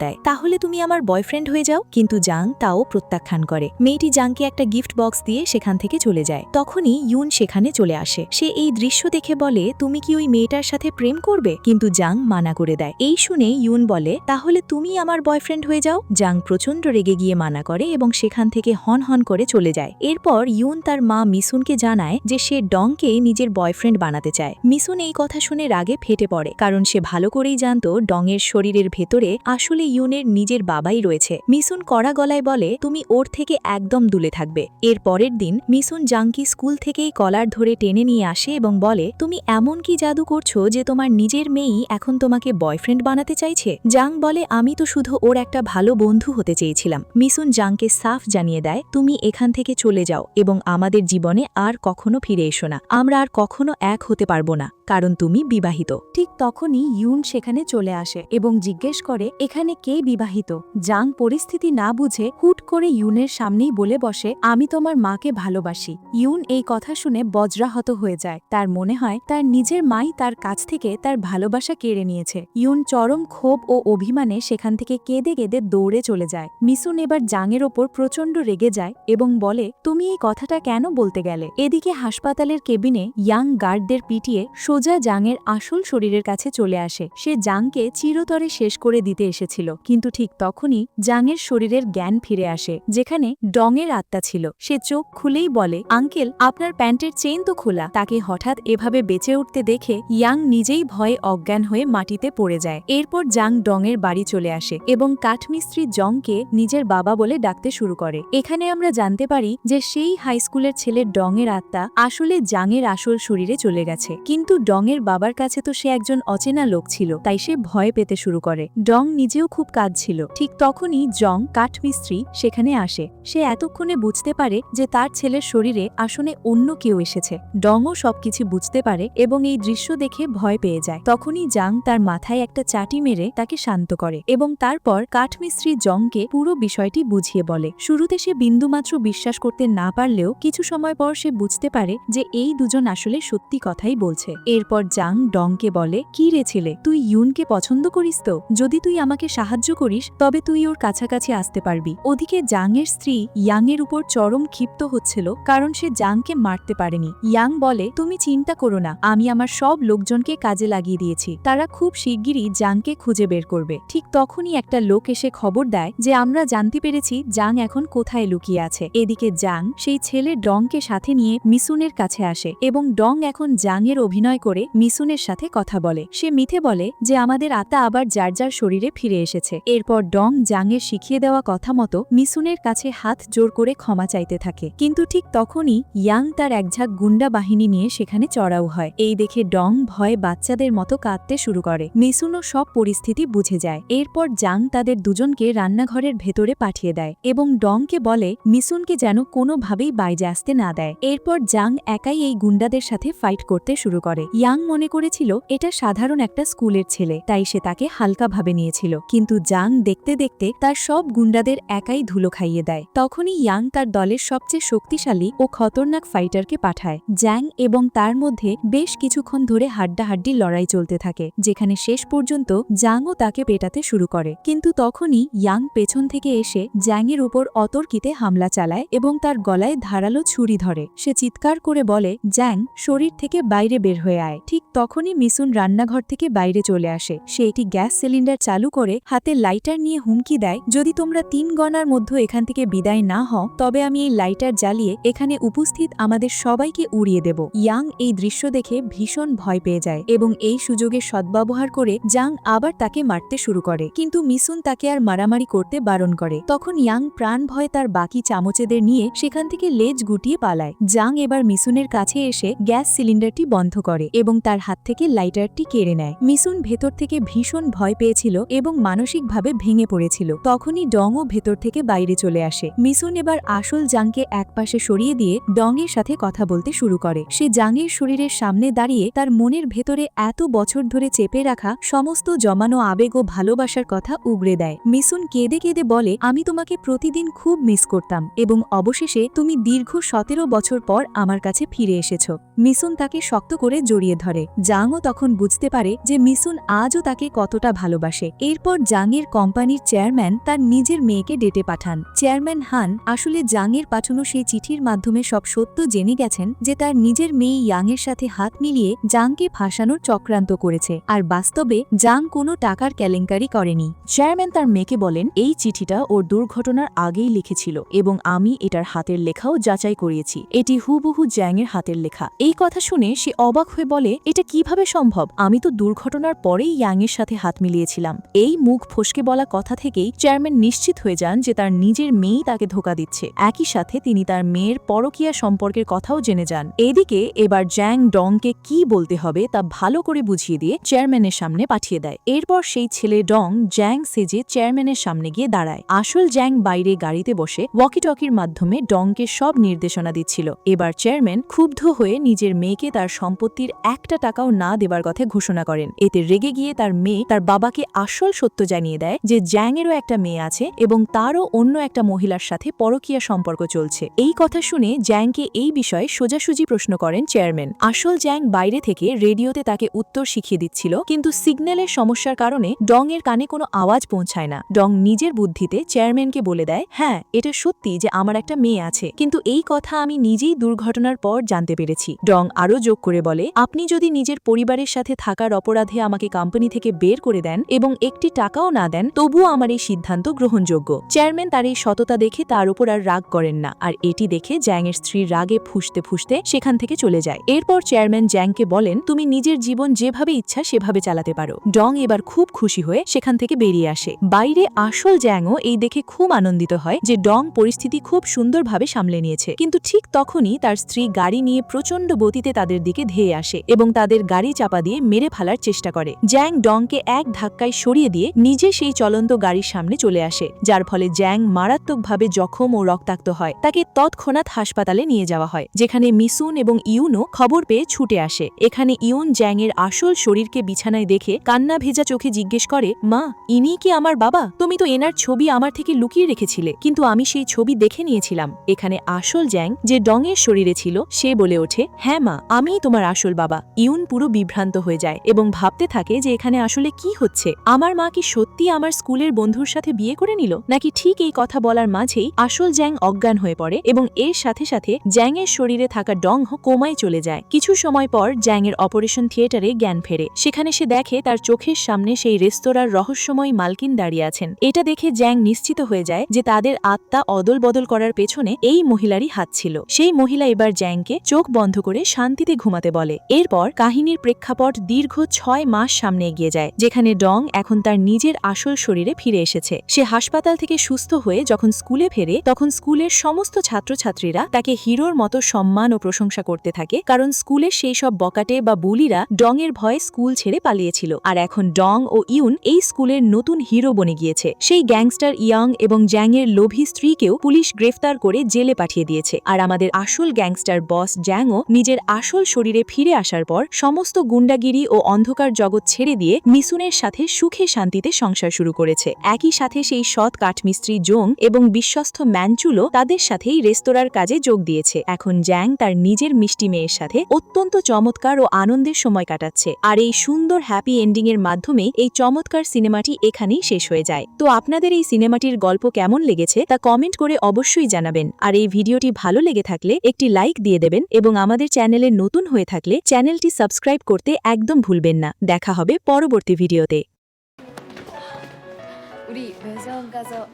দেয় তাহলে তুমি আমার বয়ফ্রেন্ড হয়ে যাও, কিন্তু জাং তাও প্রত্যাখ্যান করে। মেয়েটি জাংকে একটা গিফট বক্স দিয়ে সেখান থেকে চলে যায়। তখনই ইউন সেখানে চলে আসে। সে এই দৃশ্য দেখে বলে তুমি কি ওই মেয়েটার সাথে প্রেম করবে, কিন্তু জাং মানা করে দেয়। এই শুনে ইউন বলে তাহলে তুমি আমার বয়ফ্রেন্ড হয়ে যাও। জাং প্রচন্ড রেগে গিয়ে মানা করে এবং সেখান থেকে হন হন করে চলে যায়। এরপর ইউন তার মা মিসুনকে জানায় যে সে ডংকে নিজের বয়ফ্রেন্ড বানাতে চায়। মিসুন এই কথা শুনে রাগে ফেটে পড়ে, কারণ সে ভালো করেই জানত ডংয়ের শরীরের ভেতরে আসলে ইউনের নিজের বাবাই রয়েছে। মিসুন কড়া গলায় বলে তুমি ওর থেকে একদম দূরে থাকবে। এর পরের দিন মিসুন জাংকে স্কুল থেকেই কলার ধরে টেনে নিয়ে আসে এবং বলে তুমি এমন কি জাদু করছো যে তোমার নিজের মেয়েই এখন তোমাকে বয়ফ্রেন্ড বানাতে চাইছে। জাং বলে আমি তো শুধু ওর একটা ভালো বন্ধু হতে চেয়েছিলাম। মিসুন জাংকে সাফ জানিয়ে দেয় তুমি এখান থেকে চলে যাও এবং আমাদের জীবনে আর কখনো ফিরে এসো না। আমরা আর কখনো এক হতে পারবো না, কারণ তুমি বিবাহিত। ঠিক তখনই ইউন সেখানে চলে আসে এবং জিজ্ঞেস করে এখানে কে বিবাহিত। জাং পরিস্থিতি না বুঝে হুট করে ইউনের সামনেই বলে বসে আমি তোমার মাকে ভালোবাসি। ইউন এই কথা শুনে বজ্রাহত হয়ে যায়। তার মনে হয় তার নিজের মাই তার কাছ থেকে তার ভালোবাসা কেড়ে নিয়েছে। ইউন চরম ক্ষোভ ও অভিমানে সেখান থেকে কেঁদে কেঁদে দৌড়ে চলে যায়। মিসুন এবার জাংয়ের ওপর প্রচণ্ড রেগে যায় এবং বলে তুমি এই কথাটা কেন বলতে গেলে। এদিকে হাসপাতালের কেবিনে ইয়াং গার্ডদের পিটিয়ে সোজা জাংয়ের আসল শরীরের কাছে চলে আসে। সে জাংকে চিরতরে শেষ করে দিতে এসেছিল, কিন্তু ঠিক তখনই জাংয়ের শরীরের জ্ঞান ফিরে আসে, যেখানে ডংয়ের আত্মা ছিল। সে চোখ খুলেই বলে আঙ্কেল আপনার প্যান্টের চেইন তো খোলা। তাকে হঠাৎ এভাবে বেঁচে উঠতে দেখে ইয়াং নিজেই ভয়ে অজ্ঞান হয়ে মাটিতে পড়ে যায়। এরপর জাং ডংয়ের বাড়ি চলে আসে এবং কাঠমিস্ত্রি জংকে নিজের বাবা বলে ডাকতে শুরু করে। এখানে আমরা জানতে পারি যে সেই হাই স্কুলের ছেলে ডংয়ের আত্মা আসলে জাংয়ের আসল শরীরে চলে গেছে, কিন্তু ডংয়ের বাবার কাছে তো সে একজন অচেনা লোক ছিল, তাই সে ভয় পেতে শুরু করে। ডং নিজেও খুব কাঁদছিল। ঠিক তখনই জং কাঠমিস্ত্রি সেখানে আসে। সে এতক্ষণে বুঝতে পারে যে তার ছেলের শরীরে আসলে অন্য কেউ এসেছে। ডংও সবকিছু বুঝতে পারে এবং এই দৃশ্য দেখে ভয় পেয়ে যায়। তখনই জাং তার মাথায় একটা চাটি মেরে তাকে শান্ত করে এবং তারপর কাঠমিস্ত্রি জংকে পুরো বিষয়টি বুঝিয়ে বলে। শুরুতে সে বিন্দুমাত্র বিশ্বাস করতে না পারলেও কিছু সময় পর সে বুঝতে পারে যে এই দুজন আসলে সত্যি কথাই বলছে। এরপর জাং ডংকে বলে কি রে ছেলে, তুই ইউনকে পছন্দ করিস তো? যদি তুই আমাকে সাহায্য করিস তবে তুই ওর কাছাকাছি আসতে পারবি। ওদিকে জাংয়ের স্ত্রী ইয়াংয়ের উপর চরম ক্ষিপ্ত হচ্ছিল, কারণ সে জাংকে মারতে পারেনি। ইয়াং বলে তুমি চিন্তা করো না, আমি আমার সব লোকজনকে কাজে লাগিয়ে দিয়েছি, তারা খুব শিগগিরই জাংকে খুঁজে বের করবে। ঠিক তখনই একটা লোক এসে খবর দেয় যে আমরা জানতে পেরেছি জাং এখন কোথায় লুকিয়ে আছে। এদিকে জাং সেই ছেলে ডংকে সাথে নিয়ে মিসুনের কাছে আসে এবং ডং এখন জাংয়ের অভিনয় করে মিসুনের সাথে কথা বলে। সে মিথে বলে যে আমাদের আত্মা আবার যার যার শরীরে ফিরে এসেছে। এরপর ডং জাংয়ের শিখিয়ে দেওয়া কথা মতো মিসুনের কাছে হাত জোর করে ক্ষমা চাইতে থাকে, কিন্তু ঠিক তখনই ইয়াং তার একঝাঁক গুন্ডা বাহিনী নিয়ে সেখানে চড়াও হয়। এই দেখে ডং ভয়ে বাচ্চাদের মতো কাঁদতে শুরু করে। মিসুনও সব পরিস্থিতি বুঝে যায়। এরপর জাং তাদের দুজনকে রান্নাঘরের ভেতরে পাঠিয়ে দেয় এবং ডংকে বলে মিসুনকে যেন কোনোভাবেই বাইরে আসতে না দেয়। এরপর জাং একাই এই গুন্ডাদের সাথে ফাইট করতে শুরু করে। ইয়াং মনে করেছিল এটা সাধারণ একটা স্কুলের ছেলে, তাই সে তাকে হালকাভাবে নিয়েছিল, কিন্তু জাং দেখতে দেখতে তার সব গুন্ডাদের একাই ধুলো খাইয়ে দেয়। তখনই ইয়াং তার দলের সবচেয়ে শক্তিশালী ও খতরনাক ফাইটারকে পাঠায়। জ্যাং এবং তার মধ্যে বেশ কিছুক্ষণ ধরে হাড্ডাহাড্ডি লড়াই চলতে থাকে, যেখানে শেষ পর্যন্ত জাংও তাকে পেটাতে শুরু করে। কিন্তু তখনই ইয়াং পেছন থেকে এসে জ্যাংয়ের উপর অতর্কিতে হামলা চালায় এবং তার গলায় ধারালো ছুরি ধরে। সে চিৎকার করে বলে জ্যাং শরীর থেকে বাইরে বের হয়ে আয়। ঠিক তখনই মিসুন রান্নাঘর থেকে বাইরে চলে আসে। সে একটি গ্যাস সিলিন্ডার চালু করে হাতে লাইটার নিয়ে হুমকি দেয় যদি তোমরা 3 গণার মধ্যে এখান থেকে বিদায় না হও তবে আমি এই লাইটার জ্বালিয়ে এখানে উপস্থিত আমাদের সবাইকে উড়িয়ে দেব। ইয়াং এই দৃশ্য দেখে ভীষণ ভয় পেয়ে যায় এবং এই সুযোগের সদ্ব্যবহার করে জাং আবার তাকে মারতে শুরু করে, কিন্তু মিসুন তাকে আর মারামারি করতে বারণ করে। তখন ইয়াং প্রাণ ভয়ে তার বাকি চামচেদের নিয়ে সেখান থেকে লেজ গুটিয়ে পালায়। জাং এবার মিসুনের কাছে এসে গ্যাস সিলিন্ডারটি বন্ধ করে এবং তার হাত থেকে লাইটারটি কেড়ে নেয়। মিসুন ভেতর থেকে ভীষণ ভয় পেয়েছিল এবং মানসিকভাবে ভেঙে পড়ে পড়েছিল। তখনই ডংও ভেতর থেকে বাইরে চলে আসে। মিসুন এবার আসল জাংকে একপাশে সরিয়ে দিয়ে ডংয়ের সাথে কথা বলতে শুরু করে। সে জাংয়ের শরীরের সামনে দাঁড়িয়ে তার মনের ভেতরে এত বছর ধরে চেপে রাখা সমস্ত জমানো আবেগ ও ভালোবাসার কথা উগড়ে দেয়। মিসুন কেঁদে কেঁদে বলে, আমি তোমাকে প্রতিদিন খুব মিস করতাম এবং অবশেষে তুমি দীর্ঘ 17 বছর পর আমার কাছে ফিরে এসেছ। মিসুন তাকে শক্ত করে জড়িয়ে ধরে। জাংও তখন বুঝতে পারে যে মিসুন আজও তাকে কতটা ভালোবাসে। এরপর জাংয়ের কোম্পানির চেয়ারম্যান তার নিজের মেয়েকে ডেটে পাঠান। চেয়ারম্যান হান আসলে জাংয়ের পাঠানো সেই চিঠির মাধ্যমে সব সত্য জেনে গেছেন যে তার নিজের মেয়ে ইয়াংয়ের সাথে হাত মিলিয়ে জাংকে ফাঁসানোর চক্রান্ত করেছে, আর বাস্তবে জাং কোনো টাকার কেলেঙ্কারি করেনি। চেয়ারম্যান তার মেয়েকে বলেন, এই চিঠিটা ওর দুর্ঘটনার আগেই লিখেছিল এবং আমি এটার হাতের লেখাও যাচাই করিয়েছি। এটি হুবহু জ্যাংয়ের হাতের লেখা। এই কথা শুনে সে অবাক হয়ে বলে, এটা কিভাবে সম্ভব? আমি তো দুর্ঘটনার পরেই ইয়াংয়ের সাথে হাত মিলিয়েছিলাম। এই মুখ ফসকে বলা কথা থেকেই চেয়ারম্যান নিশ্চিত হয়ে যান যে তার নিজের মেয়েই তাকে ধোঁকা দিচ্ছে। একই সাথে তিনি তার মেয়ের পরকীয়া সম্পর্কের কথাও জেনে যান। এদিকে এবার জ্যাং ডংকে কি বলতে হবে তা ভালো করে বুঝিয়ে দিয়ে চেয়ারম্যানের সামনে পাঠিয়ে দেয়। এরপর সেই ছেলে ডং জ্যাং সেজে চেয়ারম্যানের সামনে গিয়ে দাঁড়ায়। আসল জ্যাং বাইরে গাড়িতে বসে ওয়াকিটকির মাধ্যমে ডংকে সব নির্দেশনা দিচ্ছিল। এবার চেয়ারম্যান ক্ষুব্ধ হয়ে নিজের মেয়েকে তার সম্পত্তির 1 টাকাও না দেবার কথা ঘোষণা করেন। এতে রেগে গিয়ে তার মেয়ে তার বাবাকে আসল সত্য জানিয়ে দেয় যে জ্যাংয়েরও একটা মেয়ে আছে এবং তারও অন্য একটা মহিলার সাথে পরকীয়া সম্পর্ক চলছে। এই কথা শুনে জ্যাংকে এই বিষয়ে সোজাসুজি প্রশ্ন করেন চেয়ারম্যান। আসল জ্যাং বাইরে থেকে রেডিওতে তাকে উত্তর শিখিয়ে দিচ্ছিল, কিন্তু সিগন্যালের সমস্যার কারণে ডং এর কানে কোনো আওয়াজ পৌঁছায় না। ডং নিজের বুদ্ধিতে চেয়ারম্যানকে বলে দেয়, হ্যাঁ, এটা সত্যি যে আমার একটা মেয়ে আছে, কিন্তু এই কথা আমি নিজেই দুর্ঘটনার পর জানতে পেরেছি। ডং আরও যোগ করে বলে, আপনি যদি নিজের পরিবারের সাথে থাকার অপরাধে আমাকে কোম্পানি থেকে বের করে দেন এবং 1 টাকাও না দেন, তবুও আমার এই সিদ্ধান্ত গ্রহণযোগ্য। চেয়ারম্যান তার এই সততা দেখে তার উপর আর রাগ করেন না, আর এটি দেখে জ্যাংয়ের স্ত্রীর রাগে ফুঁসতে ফুঁসতে সেখান থেকে চলে যায়। এরপর চেয়ারম্যান জ্যাংকে বলেন, তুমি নিজের জীবন যেভাবে ইচ্ছা সেভাবে চালাতে পারো। ডং এবার খুব খুশি হয়ে সেখান থেকে বেরিয়ে আসে। বাইরে আসল জ্যাংও এই দেখে খুব আনন্দিত হয় যে ডং পরিস্থিতি খুব সুন্দরভাবে সামলে নিয়েছে। কিন্তু ঠিক তখনই তার স্ত্রী গাড়ি নিয়ে প্রচণ্ড গতিতে তাদের দিকে ধেয়ে আসে এবং তাদের গাড়ি চাপা দিয়ে মেরে ফেলার চেষ্টা করে। জ্যাং ডংকে এক ধাক্কায় সরিয়ে দিয়ে নিজে সেই চলন্ত গাড়ির সামনে চলে আসে, যার ফলে জ্যাং মারাত্মকভাবে জখম ও রক্তাক্ত হয়। তাকে তৎক্ষণাৎ হাসপাতালে নিয়ে যাওয়া হয়, যেখানে মিসুন এবং ইউনও খবর পেয়ে ছুটে আসে। এখানে ইউন জ্যাংয়ের আসল শরীরকে বিছানায় দেখে কান্না ভেজা চোখে জিজ্ঞেস করে, মা, ইনি কি আমার বাবা? তুমি তো এনার ছবি আমার থেকে লুকিয়ে রেখেছিলে, কিন্তু আমি সেই ছবি দেখে নিয়েছিলাম। এখানে আসল জ্যাং যে ডংয়ের শরীরে ছিল সে বলে ওঠে, হ্যাঁ মা, আমিই তোমার আসল বাবা। ইউন পুরো বিভ্রান্ত হয়ে যায় এবং ভাবতে থাকে যে এখানে আসলে কি হচ্ছে। আমার মা কি সত্যি আমার স্কুলের বন্ধুর সাথে বিয়ে করে নিল, নাকি ঠিক এই কথা বলার মাঝেই আসল জ্যাং অজ্ঞান হয়ে পড়ে এবং এর সাথে সাথে জ্যাংয়ের শরীরে থাকা ডং কোমায় চলে যায়। কিছু সময় পর জ্যাংয়ের অপারেশন থিয়েটারে জ্ঞান ফেরে। সেখানে সে দেখে তার চোখের সামনে সেই রেস্তোরাঁর রহস্যময় মালকিন দাঁড়িয়ে আছেন। এটা দেখে জ্যাং নিশ্চিত হয়ে যায় যে তাদের আত্মা অদল বদল করার পেছনে এই মহিলারই হাত ছিল। সেই মহিলা এবার জ্যাংকে চোখ বন্ধ করে শান্তিতে ঘুমাতে বলে। এরপর কাহিনীর প্রেক্ষাপট দীর্ঘ 6 মাস সামনে এগিয়ে যায়, যেখানে ডং এখন তার নিজের আসল শরীরে ফিরে এসেছে। সে হাসপাতাল থেকে সুস্থ হয়ে যখন স্কুলে ফেরে, তখন স্কুলের সমস্ত ছাত্রছাত্রীরা তাকে হিরোর মতো সম্মান ও প্রশংসা করতে থাকে, কারণ স্কুলের সেই সব বকাটে বা বুলিরা ডং এর ভয়ে স্কুল ছেড়ে পালিয়েছিল। আর এখন ডং ও ইউন এই স্কুলের নতুন হিরো বনে গিয়েছে। সেই গ্যাংস্টার ইয়াং এবং জ্যাংয়ের লোভী স্ত্রীকেও পুলিশ গ্রেফতার করে জেলে পাঠিয়ে দিয়েছে। আর আমাদের আসল গ্যাংস্টার বস জ্যাংও নিজের আসল শরীরে ফিরে আসার পর সমস্ত গুন্ডাগিরি ও অন্ধকার জগৎ ছেড়ে দিয়ে মিসুনের সাথে সুখে শান্তিতে সংসার শুরু করেছে। একই সাথে সেই সৎ কাঠমিস্ত্রি জোং এবং বিশ্বস্ত ম্যানচুলো তাদের সাথেই রেস্তোরাঁর কাজে যোগ দিয়েছে। এখন জ্যাং তার নিজের মিষ্টি মেয়ের সাথে অত্যন্ত চমৎকার ও আনন্দের সময় কাটাচ্ছে। আর এই সুন্দর হ্যাপি এন্ডিং এর মাধ্যমে এই চমৎকার সিনেমাটি এখানেই শেষ হয়ে যায়। তো আপনাদের এই সিনেমাটির গল্প কেমন লেগেছে তা কমেন্ট করে অবশ্যই জানাবেন। আর এই ভিডিওটি ভালো লেগে থাকলে একটি লাইক দিয়ে দেবেন এবং আমাদের চ্যানেলে নতুন হয়ে থাকলে চ্যানেলটি সাবস্ক্রাইব করতে একদম ভুলবেন না। দেখা হবে পরবর্তী ভিডিওতে।